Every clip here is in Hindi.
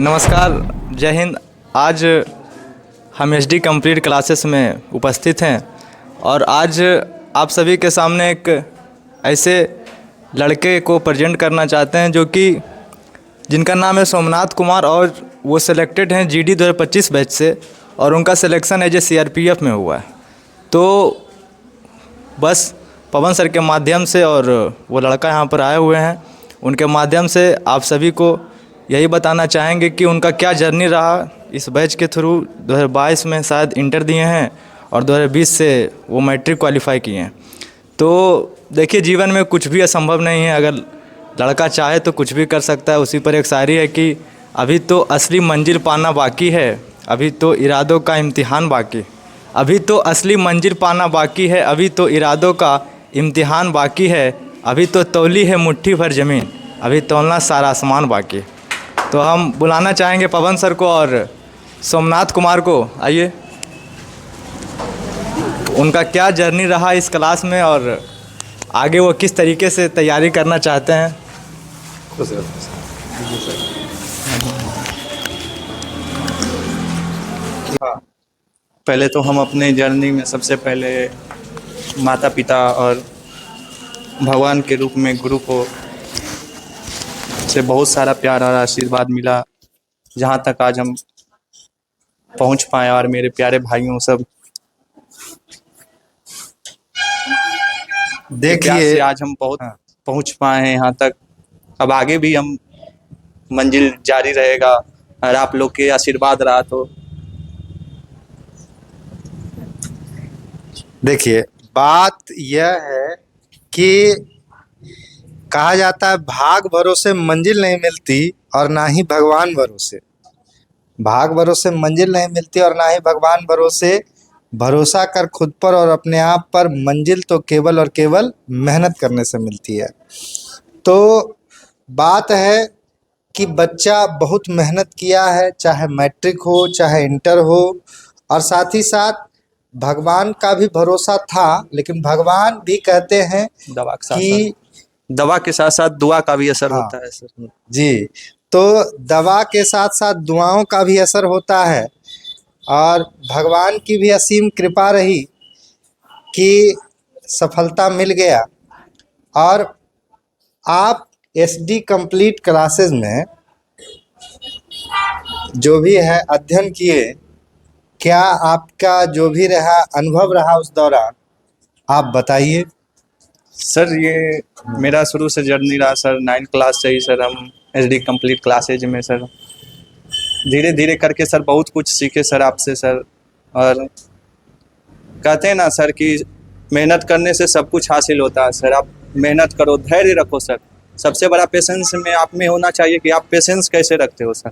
नमस्कार, जय हिंद। आज हम एचडी कंप्लीट क्लासेस में उपस्थित हैं और आज आप सभी के सामने एक ऐसे लड़के को प्रेजेंट करना चाहते हैं जो कि जिनका नाम है सोमनाथ कुमार और वो सिलेक्टेड हैं जीडी 2025 बैच से और उनका सिलेक्शन एज ए सीआरपीएफ में हुआ है। तो बस पवन सर के माध्यम से और वो लड़का यहाँ पर आए हुए हैं, उनके माध्यम से आप सभी को यही बताना चाहेंगे कि उनका क्या जर्नी रहा इस बैच के थ्रू। 2022 में शायद इंटर दिए हैं और 2020 से वो मैट्रिक क्वालिफाई किए हैं। तो देखिए, जीवन में कुछ भी असंभव नहीं है, अगर लड़का चाहे तो कुछ भी कर सकता है। उसी पर एक शायरी है कि अभी तो असली मंजिल पाना बाकी है, अभी तो इरादों का इम्तिहान बाकी। अभी तो असली मंजिल पाना बाकी है, अभी तो इरादों का इम्तिहान बाकी है। अभी तो तौली है मुट्ठी भर ज़मीन, अभी तौलना सारा आसमान बाकी। तो हम बुलाना चाहेंगे पवन सर को और सोमनाथ कुमार को। आइए, उनका क्या जर्नी रहा इस क्लास में और आगे वो किस तरीके से तैयारी करना चाहते हैं। पहले तो हम अपने जर्नी में सबसे पहले माता पिता और भगवान के रूप में गुरु को से बहुत सारा प्यार और आशीर्वाद मिला, जहाँ तक आज हम पहुँच पाए। और मेरे प्यारे भाइयों सब देखिए, आज हम बहुत पहुँच पाए हैं यहाँ तक। अब आगे भी हम मंजिल जारी रहेगा और आप लोग के आशीर्वाद रहा तो। देखिए, बात यह है कि कहा जाता है भाग भरोसे मंजिल नहीं मिलती और ना ही भगवान भरोसे। भाग भरोसे मंजिल नहीं मिलती और ना ही भगवान भरोसे। भरोसा कर खुद पर और अपने आप पर, मंजिल तो केवल और केवल मेहनत करने से मिलती है। तो बात है कि बच्चा बहुत मेहनत किया है, चाहे मैट्रिक हो चाहे इंटर हो, और साथ ही साथ भगवान का भी भरोसा था। लेकिन भगवान भी कहते हैं दवा के साथ साथ दुआ का भी असर हाँ, होता है सर जी। तो दवा के साथ साथ दुआओं का भी असर होता है और भगवान की भी असीम कृपा रही कि सफलता मिल गया। और आप एसडी कंप्लीट क्लासेस में जो भी है अध्ययन किए, क्या आपका जो भी रहा अनुभव रहा उस दौरान, आप बताइए। सर। ये मेरा शुरू से जर्नी रहा सर। 9 क्लास से ही सर हम एचडी कंप्लीट क्लासेज में सर धीरे धीरे करके सर बहुत कुछ सीखे सर आपसे सर। और कहते हैं ना सर कि मेहनत करने से सब कुछ हासिल होता है सर। आप मेहनत करो, धैर्य रखो सर। सबसे बड़ा पेशेंस में आप में होना चाहिए कि आप पेशेंस कैसे रखते हो सर।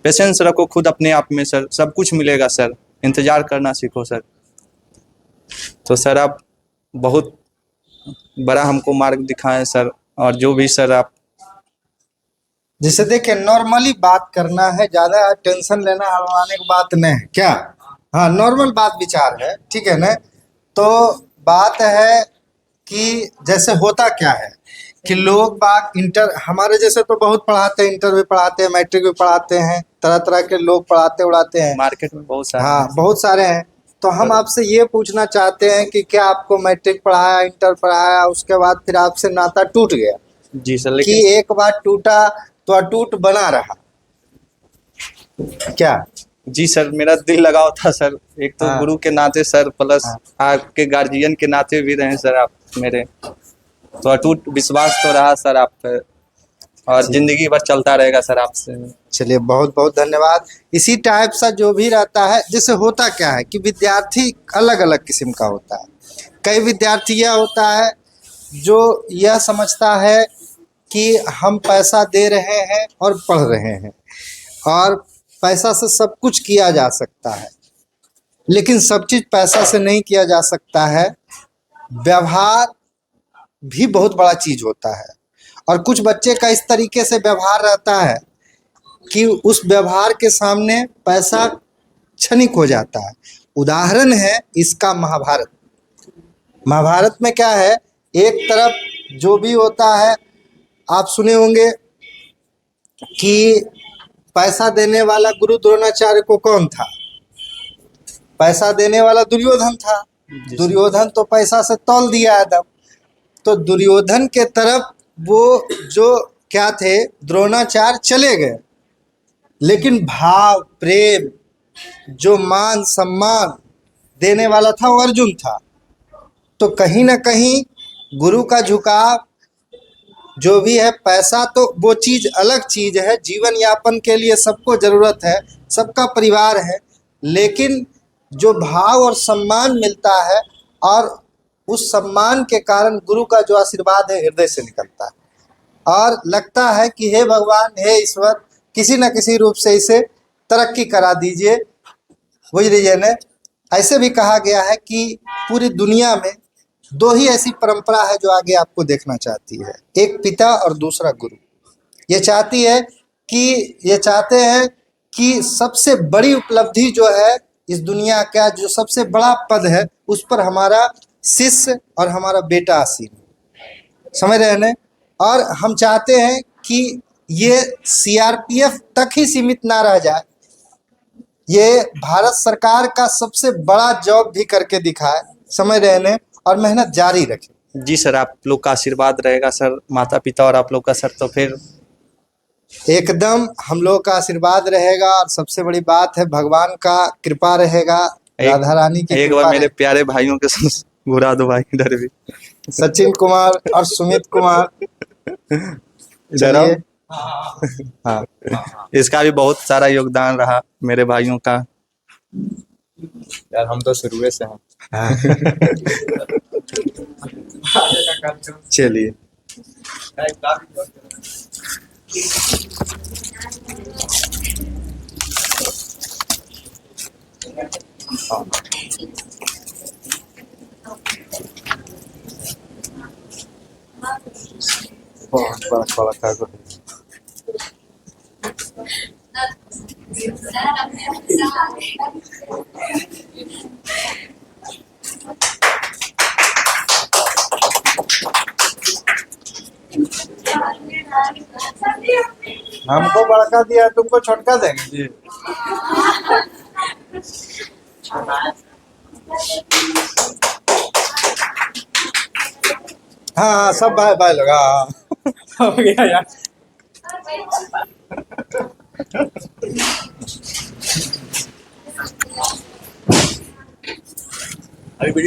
पेशेंस रखो खुद अपने आप में सर, सब कुछ मिलेगा सर। इंतज़ार करना सीखो सर। तो सर आप बहुत बड़ा हमको मार्ग दिखाएं सर। और जो भी सर आप जिसे देखिए, नॉर्मली बात करना है, ज़्यादा टेंशन लेना हड़बड़ाने की बात नहीं है क्या। हाँ, नॉर्मल बात विचार है, ठीक है ना। तो बात है कि जैसे होता क्या है कि लोग बाग इंटर, हमारे जैसे तो बहुत पढ़ाते हैं, इंटर भी पढ़ाते हैं, मैट्रिक भी पढ़ाते हैं, तरह तरह के लोग पढ़ाते उड़ाते हैं, मार्केट में बहुत सारे हाँ बहुत सारे हैं। तो हम आपसे ये पूछना चाहते हैं कि क्या आपको मैट्रिक पढ़ाया, इंटर पढ़ाया, उसके बाद फिर आपसे नाता टूट गया? जी सर। कि लेकिन एक बार टूटा तो अटूट बना रहा क्या? जी सर, मेरा दिल लगाव था सर। एक तो हाँ। गुरु के नाते सर, प्लस हाँ। आपके गार्जियन के नाते भी रहे सर आप मेरे। तो अटूट विश्वास तो रहा सर आप पे और जिंदगी भर चलता रहेगा सर आपसे। चलिए, बहुत बहुत धन्यवाद। इसी टाइप सा जो भी रहता है, जैसे होता क्या है कि विद्यार्थी अलग अलग किस्म का होता है। कई विद्यार्थी यह होता है जो यह समझता है कि हम पैसा दे रहे हैं और पढ़ रहे हैं और पैसा से सब कुछ किया जा सकता है। लेकिन सब चीज़ पैसा से नहीं किया जा सकता है। व्यवहार भी बहुत बड़ा चीज़ होता है और कुछ बच्चे का इस तरीके से व्यवहार रहता है कि उस व्यवहार के सामने पैसा क्षणिक हो जाता है। उदाहरण है इसका महाभारत। महाभारत में क्या है, एक तरफ जो भी होता है, आप सुने होंगे कि पैसा देने वाला गुरु द्रोणाचार्य को कौन था? पैसा देने वाला दुर्योधन था। दुर्योधन तो पैसा से तौल दिया एकदम। तो दुर्योधन के तरफ वो जो क्या थे, द्रोणाचार्य चले गए, लेकिन भाव प्रेम, जो मान सम्मान देने वाला था वो अर्जुन था। तो कहीं ना कहीं गुरु का झुकाव जो भी है, पैसा तो वो चीज़ अलग चीज़ है, जीवन यापन के लिए सबको ज़रूरत है, सबका परिवार है, लेकिन जो भाव और सम्मान मिलता है और उस सम्मान के कारण गुरु का जो आशीर्वाद है हृदय से निकलता है और लगता है कि हे भगवान, हे ईश्वर, किसी न किसी रूप से इसे तरक्की करा दीजिए। बुझ लीजिए ने, ऐसे भी कहा गया है कि पूरी दुनिया में दो ही ऐसी परंपरा है जो आगे आपको देखना चाहती है, एक पिता और दूसरा गुरु। ये चाहते हैं कि सबसे बड़ी उपलब्धि जो है इस दुनिया का, जो सबसे बड़ा पद है, उस पर हमारा शिष्य और हमारा बेटा आसीन, समझ रहे हैं। और हम चाहते हैं कि ये सीआरपीएफ तक ही सीमित ना रह जाए, ये भारत सरकार का सबसे बड़ा जॉब भी करके दिखाए, समझ रहे हैं, और मेहनत जारी रखें। जी सर, आप लोग का आशीर्वाद रहेगा सर, माता पिता और आप लोग का सर, तो फिर एकदम हम लोग का आशीर्वाद रहेगा और सबसे बड़ी बात है भगवान का कृपा रहेगा, राधा रानी की एक कृपा बार मेरे प्यारे भाइयों के साथ घुरा दो भाई इधर भी। सचिन कुमार और सुमित कुमार, चलिए। हाँ, इसका भी बहुत सारा योगदान रहा मेरे भाइयों का। यार हम तो शुरू से हैं। चलिए। बहुत बड़ा कागज। हमको बड़का दिया, तुमको छोटका देंगे जी। हाँ सब भाई भाई लगा हो गया यार।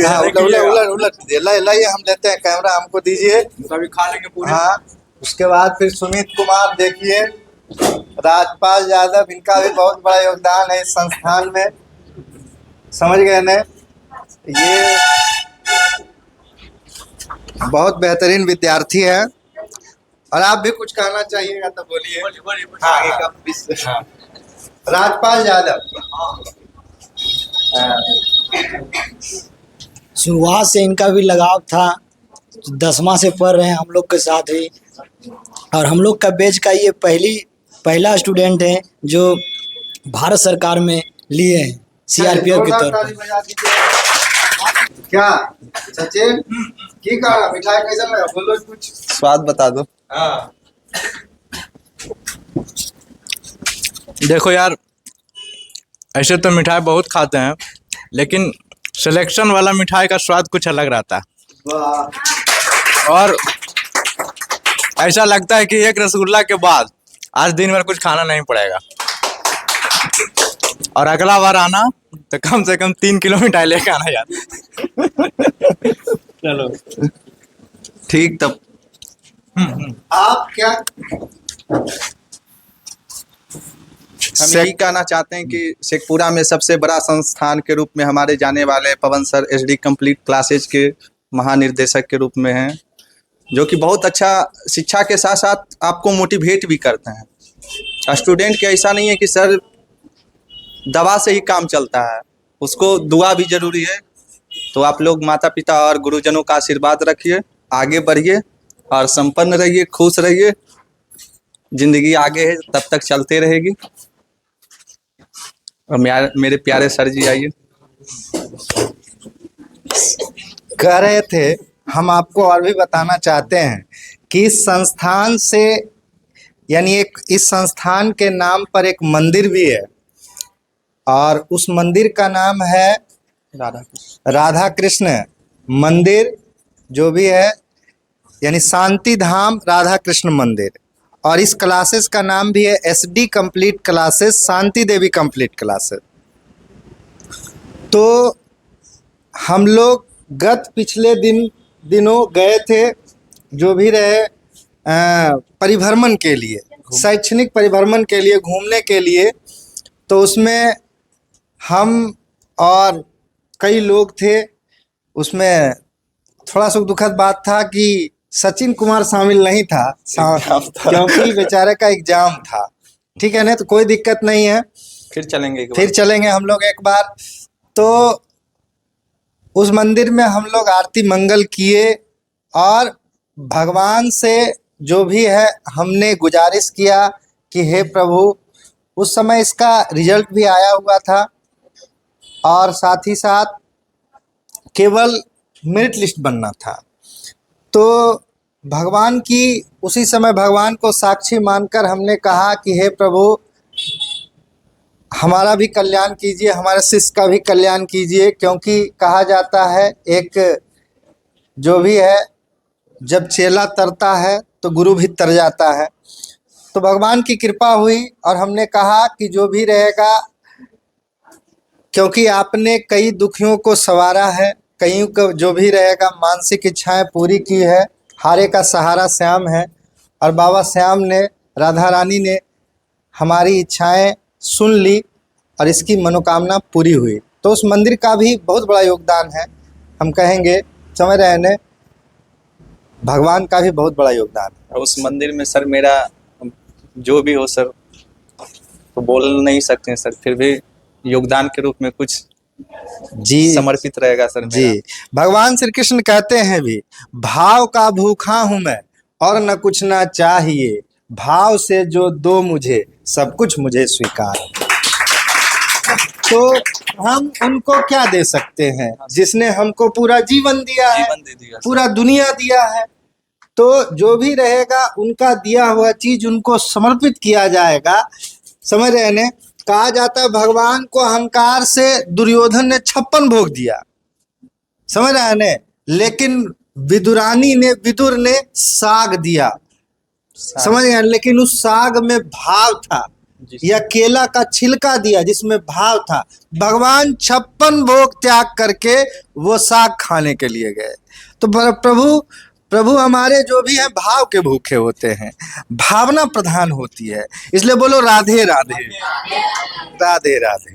हाँ, उलट दीजिए, लाइए हम लेते हैं कैमरा, हमको दीजिए, कभी खा लेंगे पूरे। हाँ। उसके बाद फिर सुमित कुमार देखिए, राजपाल यादव, इनका भी बहुत बड़ा योगदान है इस संस्थान में, समझ गए ने। ये बहुत बेहतरीन विद्यार्थी है और आप भी कुछ कहना चाहिएगा तो बोलिए। हाँ। राजपाल यादव शुरुआत से इनका भी लगाव था, 10वां से पढ़ रहे हैं हम लोग के साथ ही, और हम लोग का बैच का ये पहला स्टूडेंट है जो भारत सरकार में लिए हैं सीआरपीएफ के तौर पर। क्या सचिन की कहा, मिठाई कैसा लगा, बोलो कुछ। स्वाद बता दो। हाँ देखो यार, ऐसे तो मिठाई बहुत खाते हैं, लेकिन सिलेक्शन वाला मिठाई का स्वाद कुछ अलग रहता है। वाह। और ऐसा लगता है कि एक रसगुल्ला के बाद आज दिन भर कुछ खाना नहीं पड़ेगा, और अगला बार आना तो कम से कम 3 किलो मिठाई लेके आना यार। चलो ठीक, तब आप क्या हम यही कहना चाहते हैं कि शेखपुरा में सबसे बड़ा संस्थान के रूप में हमारे जाने वाले पवन सर एचडी कंप्लीट क्लासेज के महानिर्देशक के रूप में हैं, जो कि बहुत अच्छा शिक्षा के साथ साथ आपको मोटिवेट भी करते हैं। स्टूडेंट के ऐसा नहीं है कि सर दवा से ही काम चलता है, उसको दुआ भी जरूरी है। तो आप लोग माता पिता और गुरुजनों का आशीर्वाद रखिए, आगे बढ़िए और संपन्न रहिए, खुश रहिए। जिंदगी आगे है, तब तक चलते रहेगी। और मेरे प्यारे सर जी आइए। कह रहे थे, हम आपको और भी बताना चाहते हैं कि इस संस्थान से यानी एक इस संस्थान के नाम पर एक मंदिर भी है, और उस मंदिर का नाम है राधा कृष्ण मंदिर जो भी है, यानी शांति धाम राधा कृष्ण मंदिर। और इस क्लासेस का नाम भी है SD complete classes, Shanti Devi complete classes. तो हम लोग पिछले दिनों गए थे, जो भी रहे परिभ्रमण के लिए, शैक्षणिक परिभ्रमण के लिए, घूमने के लिए। तो उसमें हम और कई लोग थे। उसमें थोड़ा सा दुखद बात था कि सचिन कुमार शामिल नहीं था, क्योंकि बेचारे का एग्जाम था। ठीक है ना, तो कोई दिक्कत नहीं है, फिर चलेंगे हम लोग एक बार। तो उस मंदिर में हम लोग आरती मंगल किए और भगवान से जो भी है हमने गुजारिश किया कि हे प्रभु, उस समय इसका रिजल्ट भी आया हुआ था और साथ ही साथ केवल मेरिट लिस्ट बनना था। तो भगवान की उसी समय भगवान को साक्षी मानकर हमने कहा कि हे प्रभु, हमारा भी कल्याण कीजिए, हमारे शिष्य का भी कल्याण कीजिए। क्योंकि कहा जाता है एक जो भी है, जब चेला तरता है तो गुरु भी तर जाता है। तो भगवान की कृपा हुई और हमने कहा कि जो भी रहेगा, क्योंकि आपने कई दुखियों को संवारा है, कईयों को जो भी रहेगा मानसिक इच्छाएं पूरी की है। हारे का सहारा श्याम है, और बाबा श्याम ने, राधा रानी ने हमारी इच्छाएं सुन ली और इसकी मनोकामना पूरी हुई। तो उस मंदिर का भी बहुत बड़ा योगदान है, हम कहेंगे, समझ रहे हैं, भगवान का भी बहुत बड़ा योगदान है। उस मंदिर में सर मेरा जो भी हो सर, तो बोल नहीं सकते हैं सर, फिर भी योगदान के रूप में कुछ जी समर्पित रहेगा सर मेरा। जी, भगवान श्री कृष्ण कहते हैं भी, भाव का भूखा हूं मैं और न कुछ ना चाहिए, भाव से जो दो मुझे सब कुछ मुझे स्वीकार। तो हम उनको क्या दे सकते हैं जिसने हमको पूरा जीवन दिया है, पूरा दुनिया दिया है। तो जो भी रहेगा उनका दिया हुआ चीज उनको समर्पित किया जाएगा। समझ रहे हैं, कहा जाता है भगवान को अहंकार से दुर्योधन ने 56 भोग दिया, समझ रहे हैं, लेकिन विदुर ने साग दिया, समझ गए, लेकिन उस साग में भाव था। या केला का छिलका दिया जिसमें भाव था। भगवान 56 भोग त्याग करके वो साग खाने के लिए गए। तो प्रभु हमारे जो भी हैं भाव के भूखे होते हैं, भावना प्रधान होती है। इसलिए बोलो राधे राधे, राधे राधे।